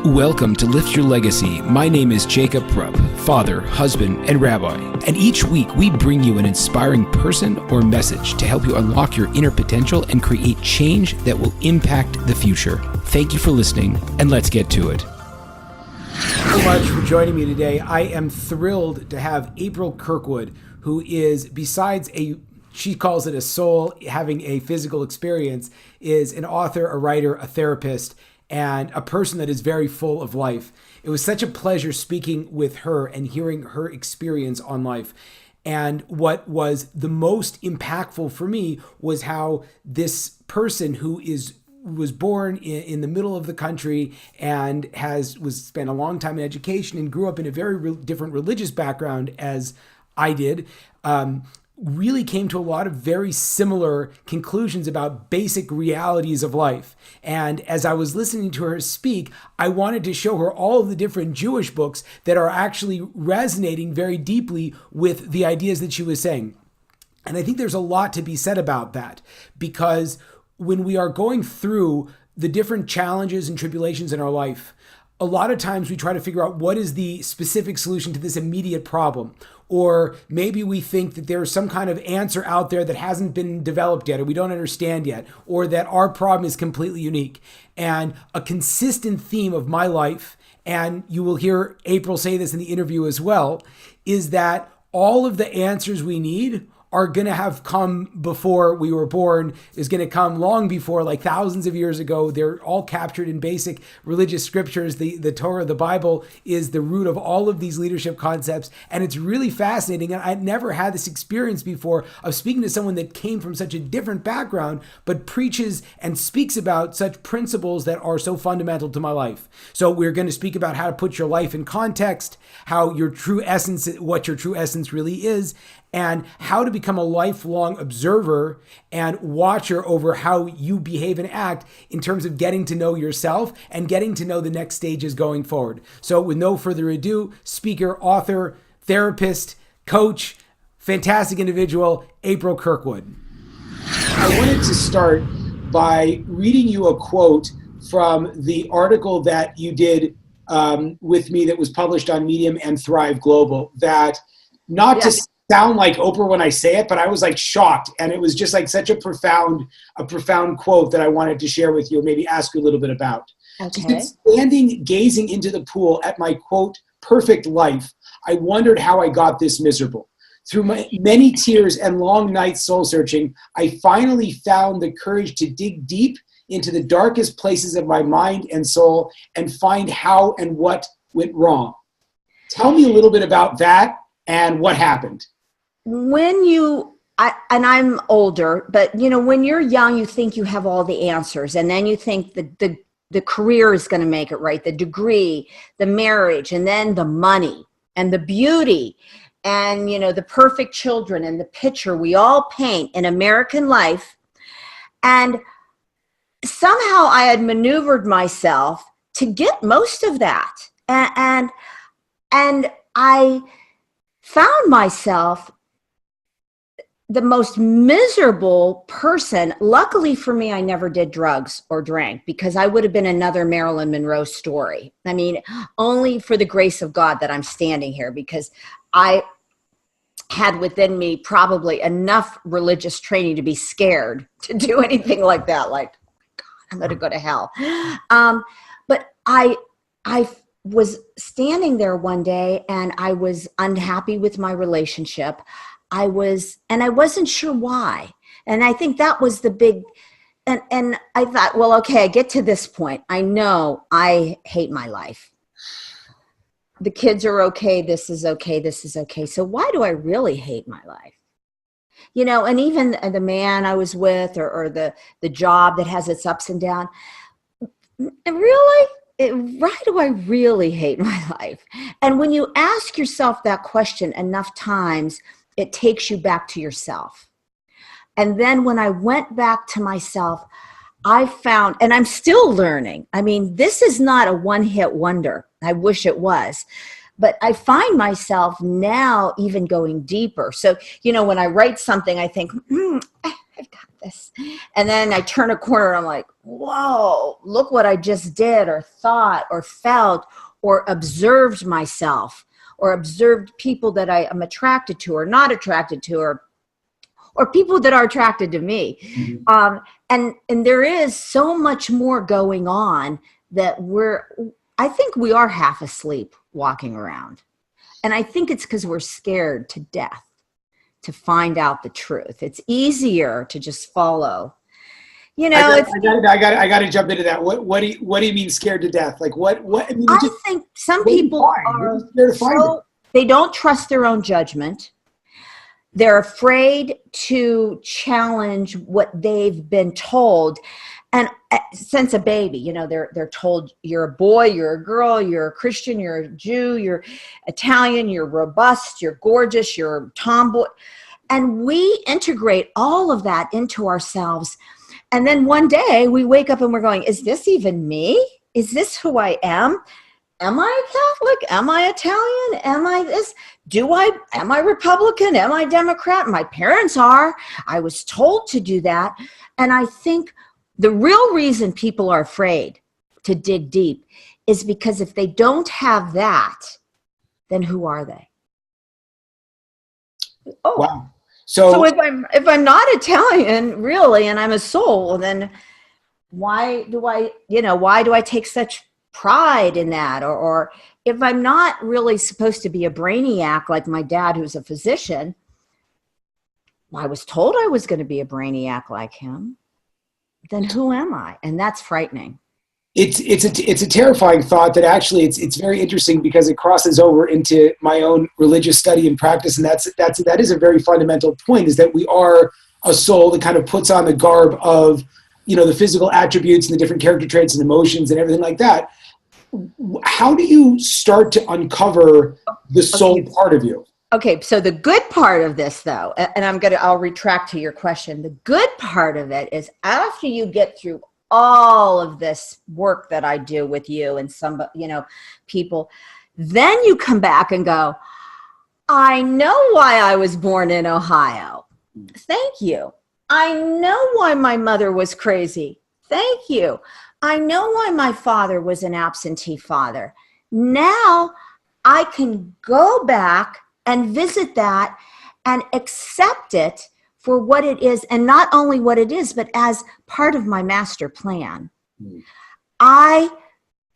Welcome to Lift Your Legacy. My name is Jacob Rupp, father, husband, and rabbi. And each week we bring you an inspiring person or message to help you unlock your inner potential and create change that will impact the future. Thank you for listening, and let's get to it. So much for joining me today. I am thrilled to have April Kirkwood, who is, besides she calls it a soul having a physical experience, is an author, a writer, a therapist, and a person that is very full of life. It was such a pleasure speaking with her and hearing her experience on life. And what was the most impactful for me was how this person who was born in the middle of the country and spent a long time in education and grew up in a very different religious background as I did, really came to a lot of very similar conclusions about basic realities of life. And as I was listening to her speak, I wanted to show her all of the different Jewish books that are actually resonating very deeply with the ideas that she was saying. And I think there's a lot to be said about that, because when we are going through the different challenges and tribulations in our life, a lot of times we try to figure out what is the specific solution to this immediate problem. Or maybe we think that there's some kind of answer out there that hasn't been developed yet, or we don't understand yet, or that our problem is completely unique. And a consistent theme of my life, and you will hear April say this in the interview as well, is that all of the answers we need are going to have come before we were born, is going to come long before, like thousands of years ago. They're all captured in basic religious scriptures. The Torah, the Bible, is the root of all of these leadership concepts. And it's really fascinating. And I'd never had this experience before of speaking to someone that came from such a different background, but preaches and speaks about such principles that are so fundamental to my life. So we're going to speak about how to put your life in context, how your true essence, what your true essence really is, and how to become a lifelong observer and watcher over how you behave and act in terms of getting to know yourself and getting to know the next stages going forward. So with no further ado, speaker, author, therapist, coach, fantastic individual, April Kirkwood. I wanted to start by reading you a quote from the article that you did with me that was published on Medium and Thrive Global, that to sound like Oprah when I say it, but I was like shocked. And it was just like such a profound quote that I wanted to share with you and maybe ask you a little bit about. Okay. Standing, gazing into the pool at my quote, perfect life, I wondered how I got this miserable. Through my many tears and long nights soul searching, I finally found the courage to dig deep into the darkest places of my mind and soul and find how and what went wrong. Tell me a little bit about that and what happened. I'm older, but when you're young, you think you have all the answers, and then you think the career is going to make it right, the degree, the marriage, and then the money and the beauty and the perfect children and the picture we all paint in American life. And somehow I had maneuvered myself to get most of that, and I found myself the most miserable person. Luckily for me, I never did drugs or drank, because I would have been another Marilyn Monroe story. I mean, only for the grace of God that I'm standing here, because I had within me probably enough religious training to be scared to do anything like that. Like, God, I'm going to go to hell. But I was standing there one day and I was unhappy with my relationship. I wasn't sure why. And I think that was the big, and I thought, well, okay, I get to this point. I know I hate my life. The kids are okay. This is okay. This is okay. So why do I really hate my life? And even the man I was with, or the job that has its ups and downs, really? Why do I really hate my life? And when you ask yourself that question enough times, it takes you back to yourself. And then when I went back to myself, I found, and I'm still learning. I mean, this is not a one-hit wonder. I wish it was. But I find myself now even going deeper. So, when I write something, I think, I've got this. And then I turn a corner and I'm like, whoa, look what I just did or thought or felt or observed myself or observed people that I am attracted to or not attracted to or people that are attracted to me. Mm-hmm. And there is so much more going on that I think we are half asleep walking around. And I think it's because we're scared to death to find out the truth. It's easier to just follow. You know, I got to jump into that. What do you mean scared to death? Like what? I mean, I think some people are they don't trust their own judgment. They're afraid to challenge what they've been told. And since a baby, you know, they're told you're a boy, you're a girl, you're a Christian, you're a Jew, you're Italian, you're robust, you're gorgeous, you're a tomboy. And we integrate all of that into ourselves. And then one day we wake up and we're going, is this even me? Is this who I am? Am I Catholic? Am I Italian? Am I this? Am I Republican? Am I Democrat? My parents are. I was told to do that. And I think the real reason people are afraid to dig deep is because if they don't have that, then who are they? Oh, wow. So if I'm not Italian, really, and I'm a soul, then why do I take such pride in that? Or if I'm not really supposed to be a brainiac like my dad, who's a physician, I was told I was going to be a brainiac like him, then who am I? And that's frightening. It's a terrifying thought that actually it's very interesting because it crosses over into my own religious study and practice, and that is a very fundamental point, is that we are a soul that kind of puts on the garb of, you know, the physical attributes and the different character traits and emotions and everything like that. How do you start to uncover the soul part of you? Okay, so the good part of this, though, and I'll retract to your question. The good part of it is after you get through all of this work that I do with you and some, you know, people, then you come back and go, I know why I was born in Ohio. Thank you. I know why my mother was crazy. Thank you. I know why my father was an absentee father. Now I can go back and visit that and accept it for what it is, and not only what it is, but as part of my master plan. I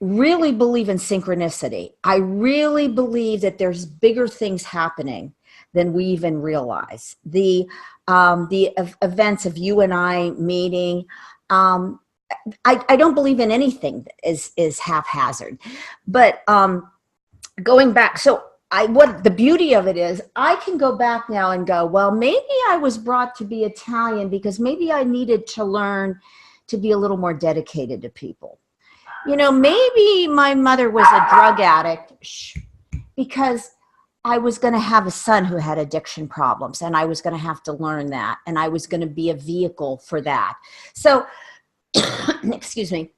really believe in synchronicity. I really believe that there's bigger things happening than we even realize. The events of you and I meeting, I don't believe in anything that is haphazard. But going back, so what the beauty of it is, I can go back now and go, well, maybe I was brought to be Italian because maybe I needed to learn to be a little more dedicated to people. You know, maybe my mother was a drug addict because I was going to have a son who had addiction problems, and I was going to have to learn that, and I was going to be a vehicle for that. So, excuse me.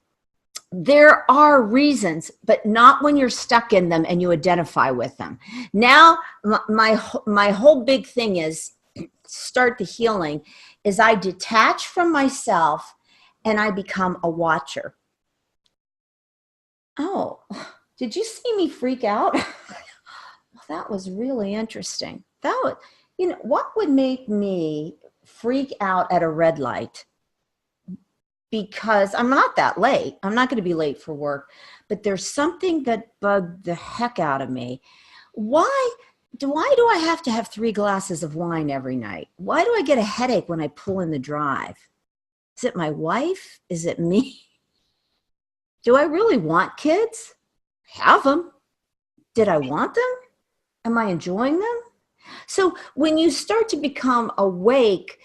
There are reasons, but not when you're stuck in them and you identify with them. Now, my whole big thing is start the healing is I detach from myself and I become a watcher. Oh, did you see me freak out? Well, that was really interesting. What would make me freak out at a red light? Because I'm not that late. I'm not going to be late for work, but there's something that bugged the heck out of me. Why do I have to have 3 glasses of wine every night? Why do I get a headache when I pull in the drive? Is it my wife? Is it me? Do I really want kids? Have them. Did I want them? Am I enjoying them? So when you start to become awake,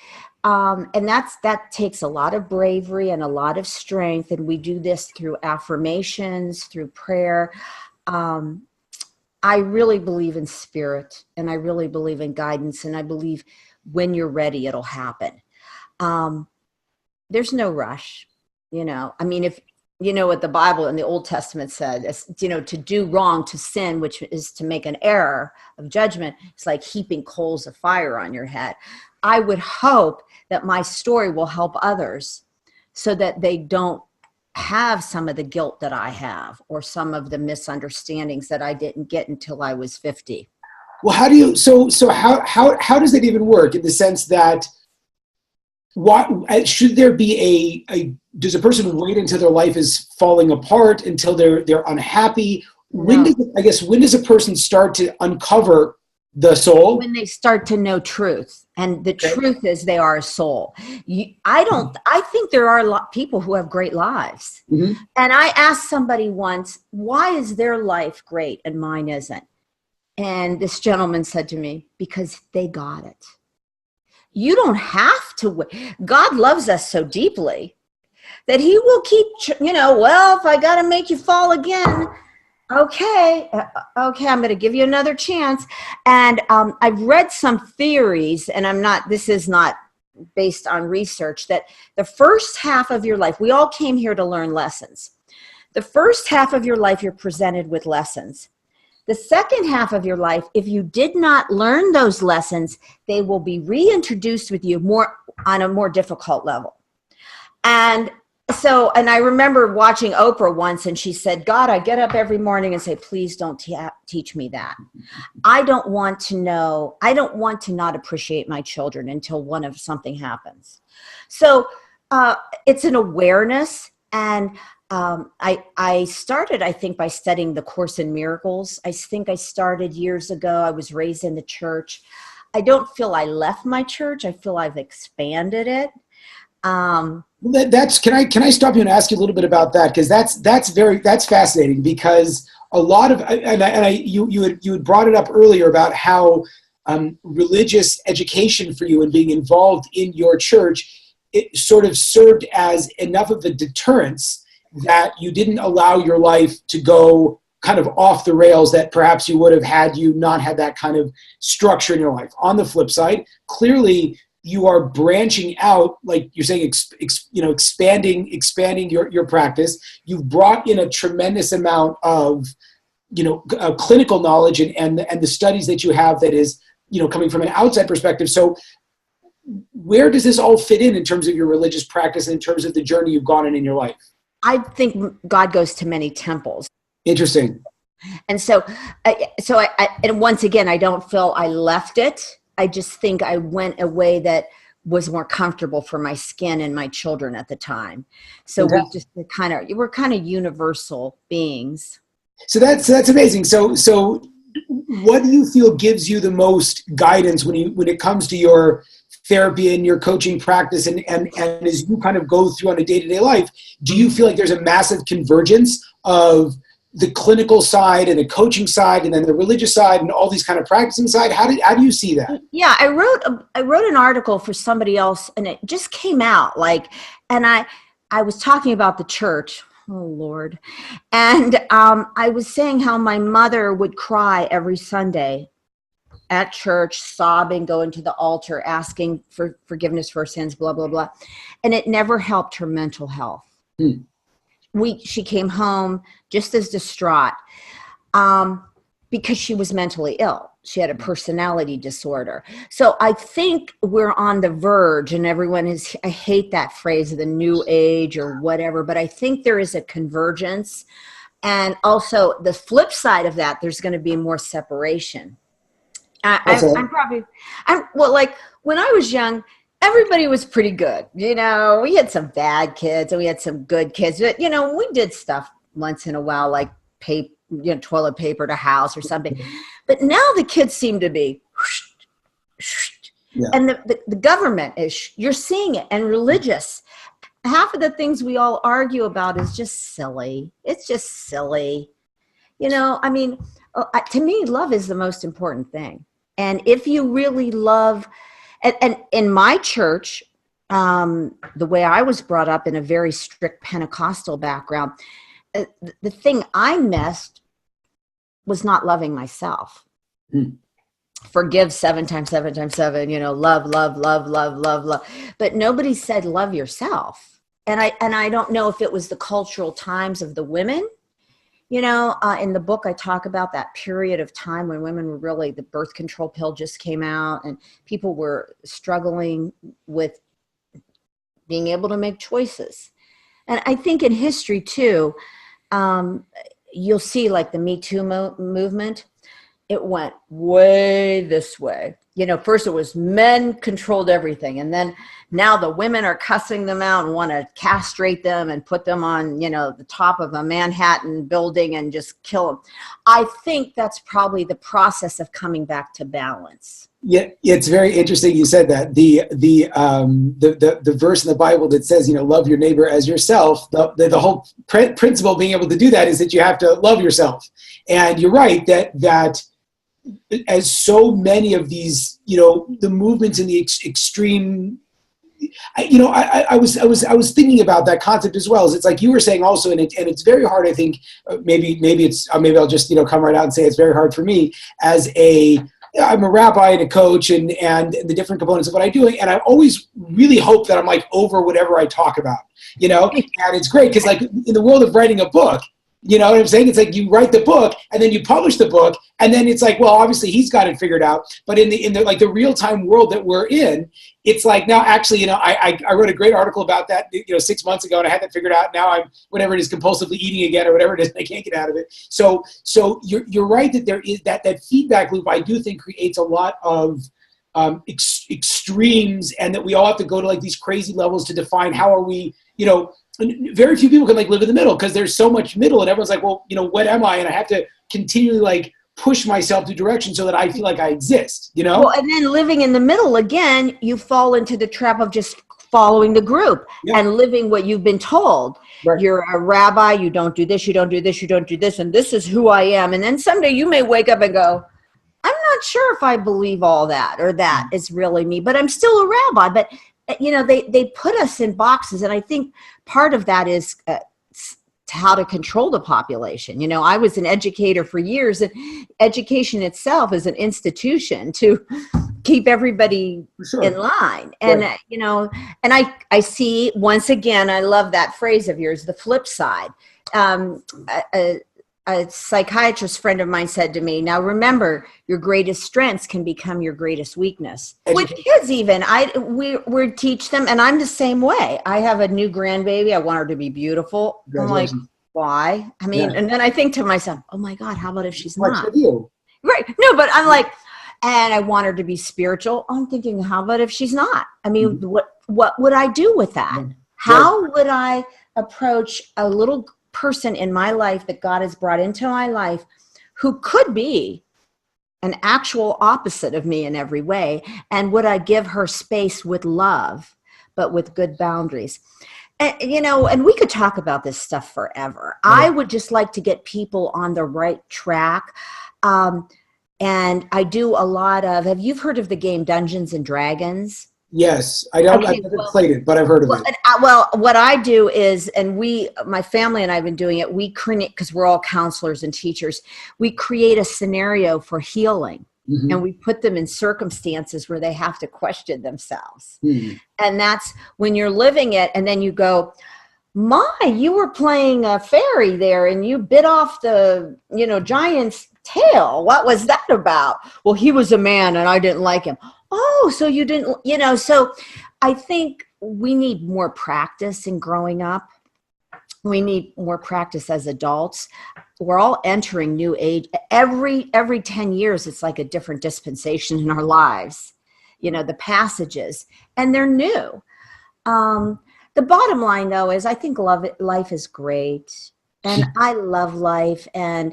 and that takes a lot of bravery and a lot of strength. And we do this through affirmations, through prayer. I really believe in spirit, and I really believe in guidance. And I believe when you're ready, it'll happen. There's no rush, you know. I mean, you know what the Bible in the Old Testament said, you know, to do wrong, to sin, which is to make an error of judgment. It's like heaping coals of fire on your head. I would hope that my story will help others so that they don't have some of the guilt that I have, or some of the misunderstandings that I didn't get until I was 50. Well, how do you, so how does that even work, in the sense that what should there be does a person wait until their life is falling apart, until they're unhappy? When does a person start to uncover the soul? When they start to know truth, and the truth is they are a soul. I think there are people who have great lives. Mm-hmm. And I asked somebody once, why is their life great and mine isn't? And this gentleman said to me, because they got it. You don't have to wait. God loves us so deeply that he will keep, well, if I got to make you fall again, okay, I'm going to give you another chance. And I've read some theories, and this is not based on research, that the first half of your life, we all came here to learn lessons. The first half of your life, you're presented with lessons. The second half of your life, if you did not learn those lessons, they will be reintroduced with you on a more difficult level. And I remember watching Oprah once, and she said, God, I get up every morning and say, please don't teach me that. I don't want to not appreciate my children until something happens. So it's an awareness. And I started, I think, by studying the Course in Miracles. I think I started years ago. I was raised in the church. I don't feel I left my church. I feel I've expanded it. Can I stop you and ask you a little bit about that? Because that's fascinating, because a lot of, you had brought it up earlier about how religious education for you and being involved in your church, it sort of served as enough of a deterrence that you didn't allow your life to go kind of off the rails that perhaps you would have had you not had that kind of structure in your life. On the flip side, clearly you are branching out, like you're saying, expanding your practice. You've brought in a tremendous amount of, clinical knowledge and the studies that you have that is, coming from an outside perspective. So where does this all fit in terms of your religious practice and in terms of the journey you've gone in your life? I think God goes to many temples. Interesting. And so and once again, I don't feel I left it. I just think I went a way that was more comfortable for my skin and my children at the time. So we're kind of universal beings. So that's amazing. So what do you feel gives you the most guidance when it comes to your therapy and your coaching practice, and as you kind of go through on a day-to-day life, do you feel like there's a massive convergence of the clinical side and the coaching side and then the religious side and all these kind of practicing side? How do you see that? Yeah, I wrote an article for somebody else, and it just came out and I was talking about the church. Oh Lord. And I was saying how my mother would cry every Sunday at church, sobbing, going to the altar, asking for forgiveness for her sins, blah, blah, blah. And it never helped her mental health. She came home just as distraught because she was mentally ill. She had a personality disorder. So I think we're on the verge, and I hate that phrase, the new age or whatever, but I think there is a convergence. And also the flip side of that, there's going to be more separation. When I was young, everybody was pretty good. We had some bad kids and we had some good kids. But, we did stuff once in a while, like toilet paper to house or something. But now the kids seem to be, and the government is, you're seeing it, and religious. Half of the things we all argue about is just silly. It's just silly. To me, love is the most important thing. And if you really love, and in my church, the way I was brought up in a very strict Pentecostal background, the thing I missed was not loving myself. Forgive 7 times 7 times 7, love, love, love, love, love, love. But nobody said love yourself. and I don't know if it was the cultural times of the women. You know, in the book, I talk about that period of time when women were really, the birth control pill just came out and people were struggling with being able to make choices. And I think in history too, you'll see like the Me Too movement, it went way this way. You know, first it was men controlled everything. And then now the women are cussing them out and want to castrate them and put them on, you know, the top of a Manhattan building and just kill them. I think that's probably the process of coming back to balance. Yeah, it's very interesting you said that. The verse in the Bible that says, you know, love your neighbor as yourself, the whole principle of being able to do that is that you have to love yourself. And you're right that as so many of these, you know, the movements in the extreme, I was thinking about that concept as well. As it's like you were saying also, and it's very hard. I think maybe I'll just, you know, come right out and say it's very hard for me as I'm a rabbi and a coach and the different components of what I do. And I always really hope that I'm like over whatever I talk about, you know, and it's great because like in the world of writing a book, you know what I'm saying? It's like you write the book and then you publish the book and then it's like, well, obviously he's got it figured out. But in the like the real time world that we're in, it's like now actually, you know, I wrote a great article about that, you know, 6 months ago and I had that figured out. Now I'm whatever it is compulsively eating again or whatever it is. I can't get out of it. So you're right that there is that feedback loop. I do think creates a lot of extremes and that we all have to go to like these crazy levels to define how are we, you know. Very few people can like live in the middle because there's so much middle and everyone's like, well, you know, what am I? And I have to continually like push myself to direction so that I feel like I exist, you know? Well, and then living in the middle again, you fall into the trap of just following the group and living what you've been told. Right. You're a rabbi, you don't do this, you don't do this, you don't do this, and this is who I am. And then someday you may wake up and go, I'm not sure if I believe all that or that is really me, but I'm still a rabbi. But you know, they put us in boxes. And I think part of that is how to control the population. You know, I was an educator for years and education itself is an institution to keep everybody in line. And, you know, and I see, once again, I love that phrase of yours, the flip side. A psychiatrist friend of mine said to me, now remember, your greatest strengths can become your greatest weakness. With kids even, we teach them, and I'm the same way. I have a new grandbaby. I want her to be beautiful. I'm like, why? I mean, and then I think to myself, oh my God, how about if she's not? Right. No, but I'm like, and I want her to be spiritual. I'm thinking, how about if she's not? I mean, what would I do with that? How would I approach a little person in my life that God has brought into my life who could be an actual opposite of me in every way? And would I give her space with love, but with good boundaries? And, you know, and we could talk about this stuff forever. I would just like to get people on the right track. And I do a lot of, have you heard of the game Dungeons and Dragons? Yes, I've never played it, but I've heard of it. Well, what I do is, and my family and I have been doing it, we create, because we're all counselors and teachers, we create a scenario for healing. And we put them in circumstances where they have to question themselves. And that's when you're living it, and then you go, you were playing a fairy there, and you bit off the, you know, giant's tail. What was that about? Well, he was a man, and I didn't like him. Oh, so you didn't, you know, so I think we need more practice in growing up. We need more practice as adults. We're all entering new age. Every 10 years, it's like a different dispensation in our lives, you know, the passages, and they're new. The bottom line, though, is I think life is great, and I love life. And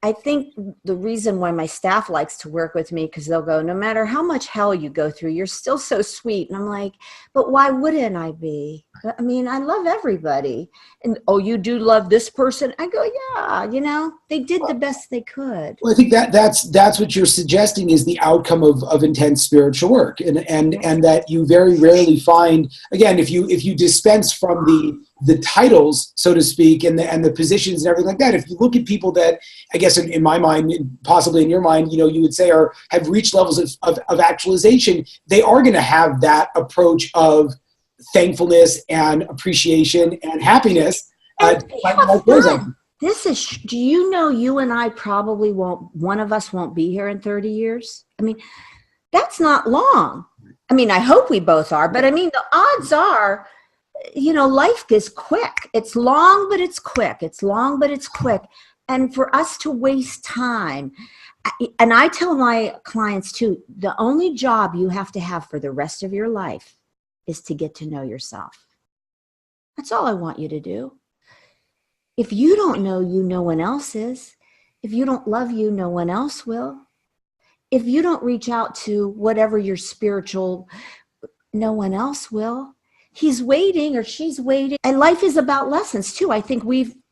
I think the reason why my staff likes to work with me, because they'll go, no matter how much hell you go through, you're still so sweet. And I'm like, but why wouldn't I be? I mean, I love everybody. And, oh, you do love this person? I go, yeah, you know, they did the best they could. Well, I think that's what you're suggesting is the outcome of intense spiritual work. And that you very rarely find, again, if you dispense from the titles, so to speak, and the positions and everything like that. If you look at people that, I guess in my mind, possibly in your mind, you know, you would say have reached levels of actualization, they are going to have that approach of thankfulness and appreciation and happiness. And have fun. Do you know you and I probably won't, one of us won't be here in 30 years? I mean, that's not long. I mean, I hope we both are, but I mean, the odds are, life is quick. It's long, but it's quick. It's long, but it's quick. And for us to waste time, and I tell my clients too, the only job you have to have for the rest of your life is to get to know yourself. That's all I want you to do. If you don't know you, no one else is. If you don't love you, no one else will. If you don't reach out to whatever your spiritual, no one else will. He's waiting or she's waiting. And life is about lessons too. I think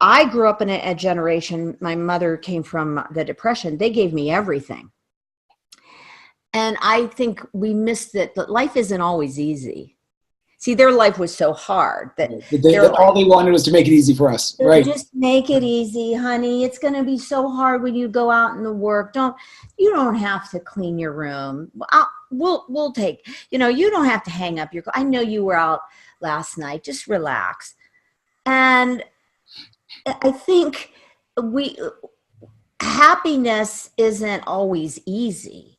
I grew up in a generation, my mother came from the Depression. They gave me everything. And I think we missed that life isn't always easy. See, their life was so hard that all they wanted was to make it easy for us, right? Just make it easy, honey. It's going to be so hard when you go out in the work. You don't have to clean your room. We'll take, you don't have to hang up your. I know you were out last night. Just relax. And I think happiness isn't always easy.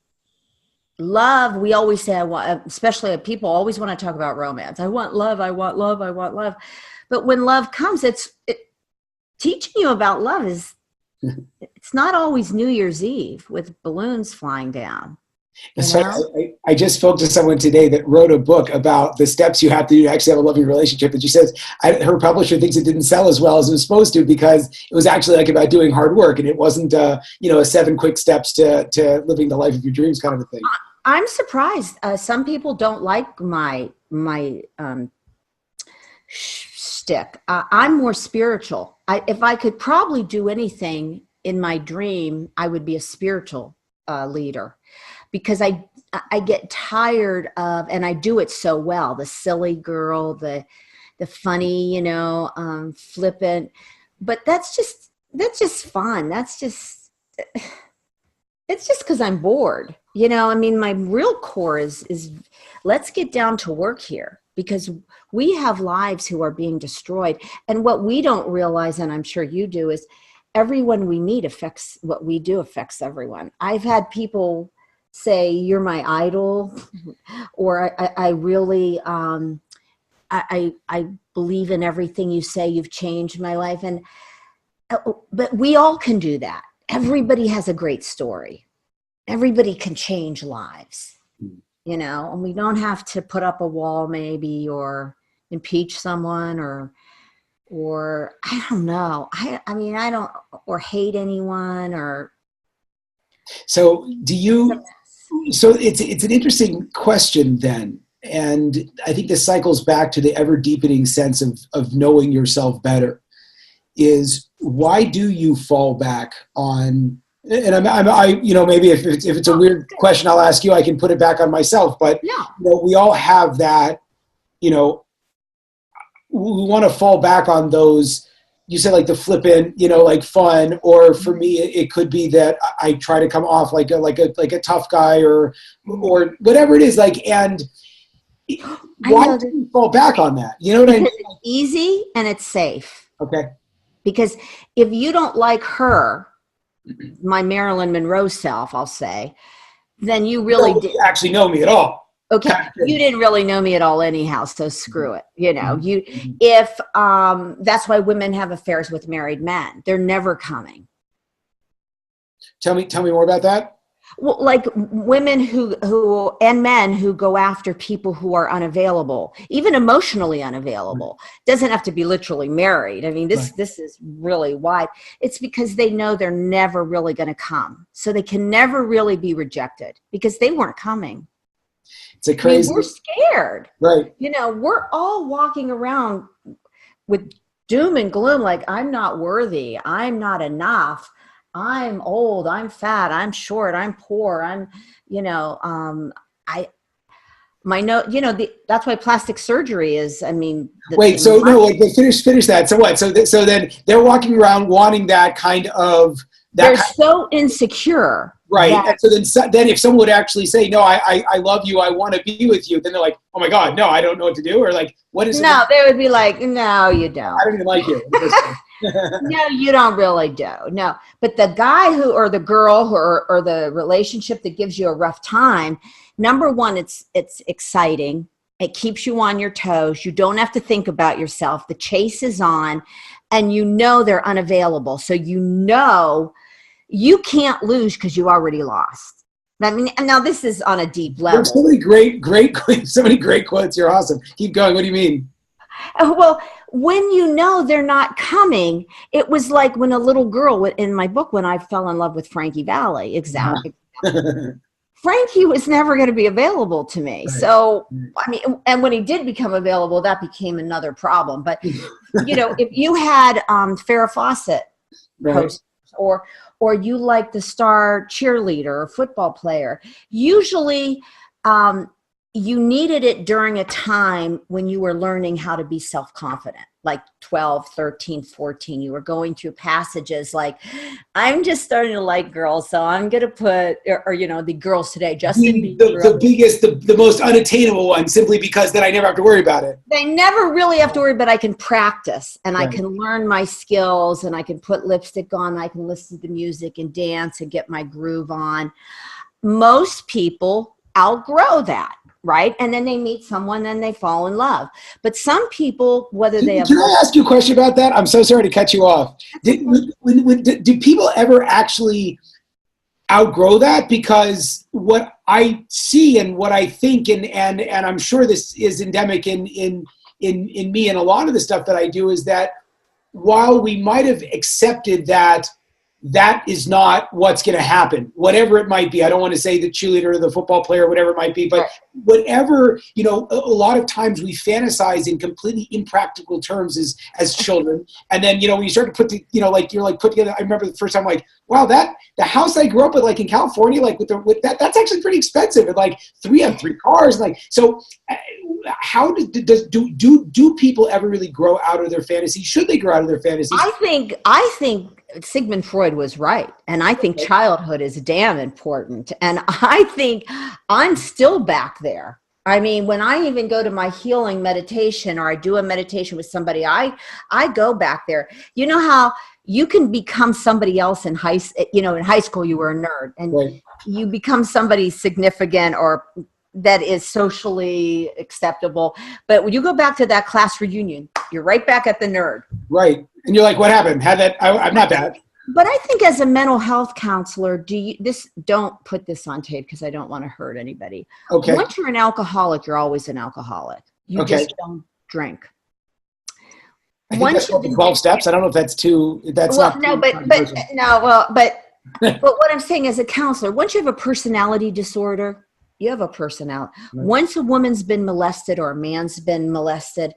Love, we always say, especially people always want to talk about romance. I want love, I want love, I want love. But when love comes, teaching you about love it's not always New Year's Eve with balloons flying down. So I just spoke to someone today that wrote a book about the steps you have to do to actually have a loving relationship. And she says her publisher thinks it didn't sell as well as it was supposed to because it was actually like about doing hard work. And it wasn't, a 7 quick steps to living the life of your dreams kind of a thing. I'm surprised. Some people don't like my shtick. I'm more spiritual. If I could probably do anything in my dream, I would be a spiritual leader, because I get tired of, and I do it so well, the silly girl, the funny, flippant. But that's just fun. It's just because I'm bored. My real core is let's get down to work here, because we have lives who are being destroyed. And what we don't realize, and I'm sure you do, is everyone we meet affects what we do, affects everyone. I've had people say, you're my idol, or I really, I believe in everything you say, you've changed my life. But we all can do that. Everybody has a great story. Everybody can change lives, and we don't have to put up a wall maybe, or impeach someone, or I don't know. I don't, or hate anyone, or. So so it's an interesting question then. And I think this cycles back to the ever deepening sense of knowing yourself better. Is why do you fall back on, and maybe if it's a weird question, I'll ask you, I can put it back on myself, but we all have that, we want to fall back on those. You said like the flippant, like fun, or for me, it could be that I try to come off like a tough guy or whatever it is. And why do you fall back on that? You know what I mean? It's easy and it's safe. Okay. Because if you don't like her, my Marilyn Monroe self, I'll say, then you really didn't actually know me at all. Okay, you didn't really know me at all anyhow, so screw it. That's why women have affairs with married men. They're never coming. Tell me more about that. Well, like women who and men who go after people who are unavailable, even emotionally unavailable. Doesn't have to be literally married. I mean, this is really wide. It's because they know they're never really going to come. So they can never really be rejected because they weren't coming. It's a crazy. We're scared. Right. We're all walking around with doom and gloom, like I'm not worthy. I'm not enough. I'm old, I'm fat, I'm short, I'm poor, that's why plastic surgery is, finish that. So what? So then they're walking around wanting that kind of, they're so insecure Right. And so then if someone would actually say, no, I love you, I want to be with you, then they're like, oh my God, no, I don't know what to do. Or like, what is it? No, they would be like, no, you don't. I don't even like you. No, you don't really do. No. But the guy who, or the girl who, or the relationship that gives you a rough time, number one, it's exciting. It keeps you on your toes. You don't have to think about yourself. The chase is on, and you know they're unavailable. So you know you can't lose because you already lost. I mean, now this is on a deep level. There's so many so many great quotes. You're awesome. Keep going. What do you mean? Well, when you know they're not coming, it was like when a little girl in my book, when I fell in love with Frankie Valli, exactly. Frankie was never going to be available to me. Right. So, I mean, and when he did become available, that became another problem. But, you know, if you had Farrah Fawcett posters, or you like the star cheerleader or football player, usually you needed it during a time when you were learning how to be self-confident, like 12, 13, 14. You were going through passages like, I'm just starting to like girls, so I'm going to put, or you know, the girls today, Justin Bieber. The biggest, the most unattainable one, simply because then I never have to worry about it. They never really have to worry, but I can practice, and I can learn my skills, and I can put lipstick on, I can listen to music and dance and get my groove on. Most people outgrow that. Right. And then they meet someone and they fall in love. But some people, whether they have. Can I ask you a question about that? I'm so sorry to cut you off. Do people ever actually outgrow that? Because what I see and what I think, and I'm sure this is endemic in me and a lot of the stuff that I do, is that while we might have accepted that is not what's going to happen, whatever it might be. I don't want to say the cheerleader or the football player, whatever it might be, but whatever, you know, a lot of times we fantasize in completely impractical terms as children. And then, you know, when you start to put put together, I remember the first time, like, wow, the house I grew up with, like in California, like with that's actually pretty expensive. And like three cars. Like, so how do people ever really grow out of their fantasies? Should they grow out of their fantasies? I think Sigmund Freud was right. And I think childhood is damn important. And I think I'm still back there. I mean, when I even go to my healing meditation, or I do a meditation with somebody, I go back there. You know how you can become somebody else in high school you were a nerd, and you become somebody significant or that is socially acceptable. But when you go back to that class reunion, you're right back at the nerd. Right. And you're like, what happened? I'm not that. But I think as a mental health counselor, don't put this on tape because I don't want to hurt anybody. Okay. Once you're an alcoholic, you're always an alcoholic. You just don't drink. I think that's called the 12 steps. I don't know if that's but what I'm saying as a counselor, once you have a personality disorder, you have a personality. Right. Once a woman's been molested or a man's been molested,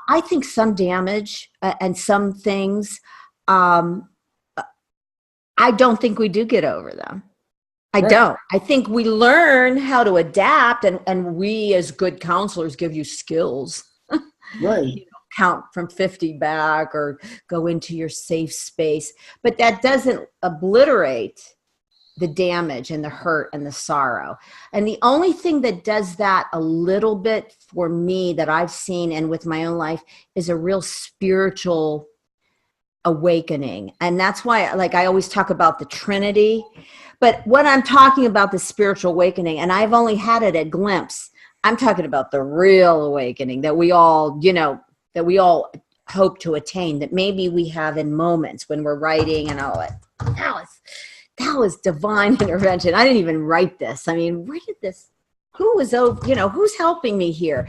I think some damage and some things, I don't think we do get over them. I don't. I think we learn how to adapt, and we as good counselors give you skills. Right. You know, count from 50 back or go into your safe space. But that doesn't obliterate the damage and the hurt and the sorrow. And the only thing that does that a little bit for me that I've seen and with my own life is a real spiritual awakening. And that's why, like, I always talk about the Trinity, but when I'm talking about the spiritual awakening, and I've only had it a glimpse, I'm talking about the real awakening that we all, hope to attain, that maybe we have in moments when we're writing and all that. That was divine intervention. I didn't even write this. I mean, where did this, who's helping me here?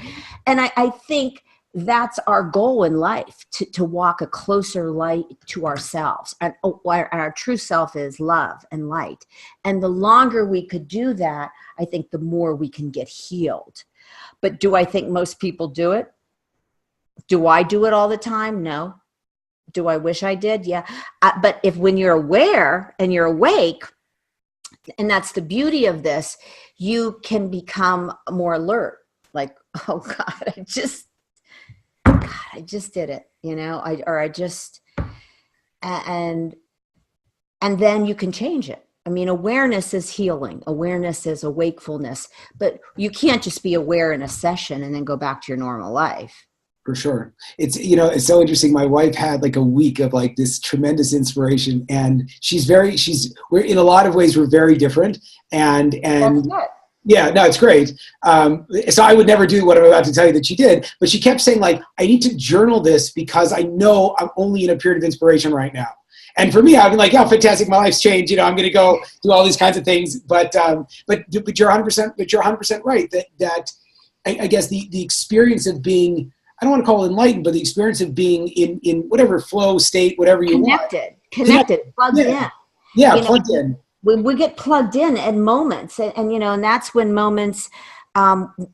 And I think that's our goal in life, to walk a closer light to ourselves. And our true self is love and light. And the longer we could do that, I think the more we can get healed. But do I think most people do it? Do I do it all the time? No. Do I wish I did? Yeah. But when you're aware and you're awake, and that's the beauty of this, you can become more alert. Like, oh God, I just did it, and then you can change it. I mean, awareness is healing. Awareness is a wakefulness, but you can't just be aware in a session and then go back to your normal life. For sure. It's, it's so interesting. My wife had like a week of like this tremendous inspiration, and we're in a lot of ways, we're very different. And That's good. yeah, no, it's great. So I would never do what I'm about to tell you that she did, but she kept saying like, I need to journal this because I know I'm only in a period of inspiration right now. And for me, I've been like, oh, fantastic. My life's changed. I'm going to go do all these kinds of things. But you're 100% right that I guess the experience of being, I don't want to call it enlightened, but the experience of being in whatever flow state, whatever you want. Connected, plugged in. Yeah, plugged in. We get plugged in at moments. And that's when moments,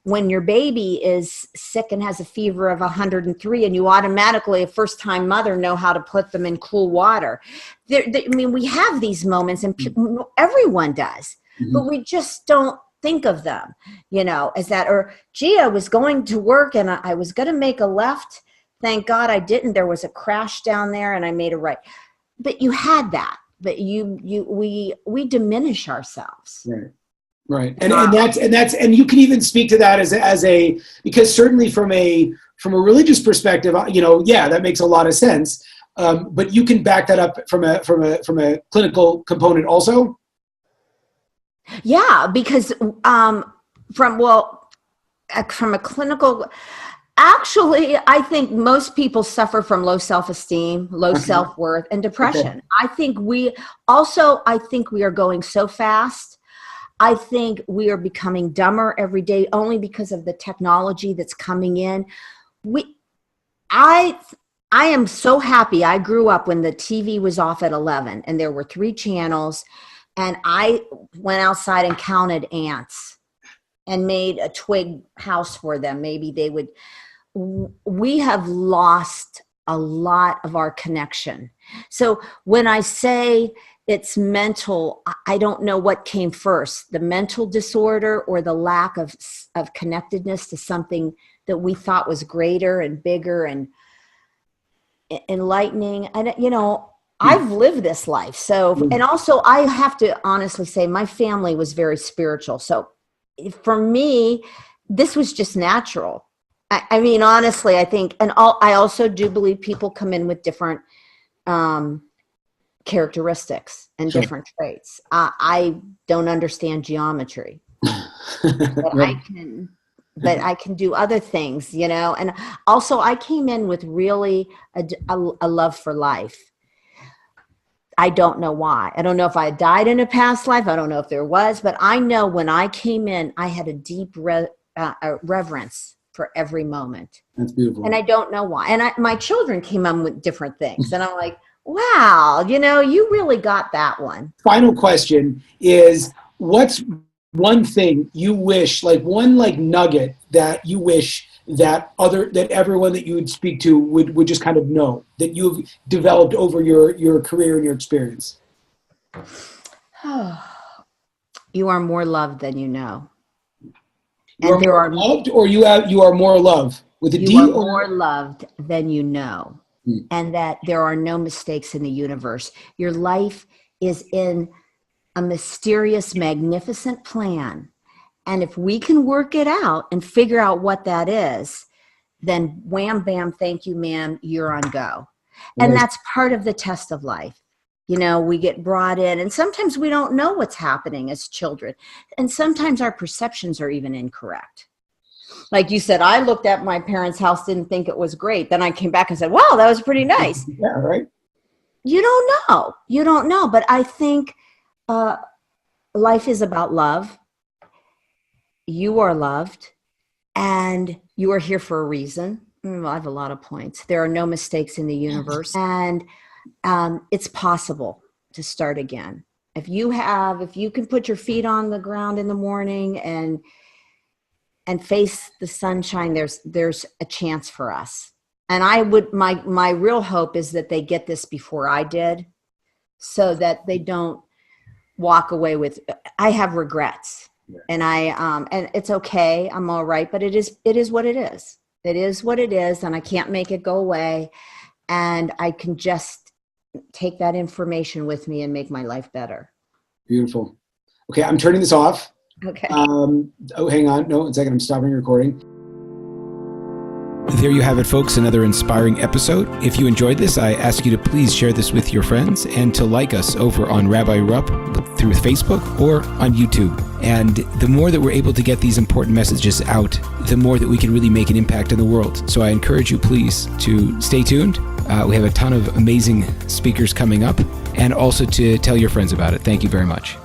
when your baby is sick and has a fever of 103 and you automatically, a first-time mother, know how to put them in cool water. We have these moments, and everyone does, but we just don't think of them, as that. Or, gee, I was going to work and I was going to make a left. Thank God I didn't. There was a crash down there and I made a right. But you had that. But we diminish ourselves. Right. And you can even speak to that as a, because certainly from a religious perspective, that makes a lot of sense. But you can back that up from a clinical component also. Yeah, because from a clinical, actually, I think most people suffer from low self-esteem, low self-worth, and depression. Okay. I think we are going so fast. I think we are becoming dumber every day only because of the technology that's coming in. I am so happy. I grew up when the TV was off at 11 and there were 3 channels, and I went outside and counted ants and made a twig house for them. Maybe they would. We have lost a lot of our connection. So when I say it's mental, I don't know what came first, the mental disorder or the lack of connectedness to something that we thought was greater and bigger and enlightening. And, I've lived this life. So, and also I have to honestly say my family was very spiritual. So for me, this was just natural. I mean, honestly, I think, I also do believe people come in with different characteristics and different traits. I don't understand geometry, but I can do other things, and also I came in with really a love for life. I don't know why. I don't know if I died in a past life. I don't know if there was, but I know when I came in, I had a deep reverence for every moment. That's beautiful. And I don't know why. And my children came on with different things. And I'm like, wow, you really got that one. Final question is, what's one thing you wish, like one nugget that you wish that everyone that you would speak to would just kind of know, that you've developed over your career and your experience? You are more loved than you know. And there are loved, or you are more love with a D? You are more loved than you know. And that there are no mistakes in the universe. Your life is in a mysterious, magnificent plan. And if we can work it out and figure out what that is, then wham, bam, thank you, ma'am, you're on go. And that's part of the test of life. We get brought in, and sometimes we don't know what's happening as children. And sometimes our perceptions are even incorrect. Like you said, I looked at my parents' house, didn't think it was great. Then I came back and said, wow, that was pretty nice. Yeah, right. You don't know. But I think life is about love. You are loved, and you are here for a reason. I have a lot of points. There are no mistakes in the universe, and it's possible to start again. If you can put your feet on the ground in the morning and face the sunshine, there's a chance for us. And my real hope is that they get this before I did, so that they don't walk away with, I have regrets. And and it's okay. I'm all right, but it is what it is. It is what it is, and I can't make it go away. And I can just take that information with me and make my life better. Beautiful. Okay, I'm turning this off. Okay. Hang on. No, 1 second. I'm stopping recording. There you have it, folks, another inspiring episode. If you enjoyed this, I ask you to please share this with your friends and to like us over on Rabbi Rupp through Facebook or on YouTube. And the more that we're able to get these important messages out, the more that we can really make an impact in the world. So I encourage you, please, to stay tuned. We have a ton of amazing speakers coming up, and also to tell your friends about it. Thank you very much.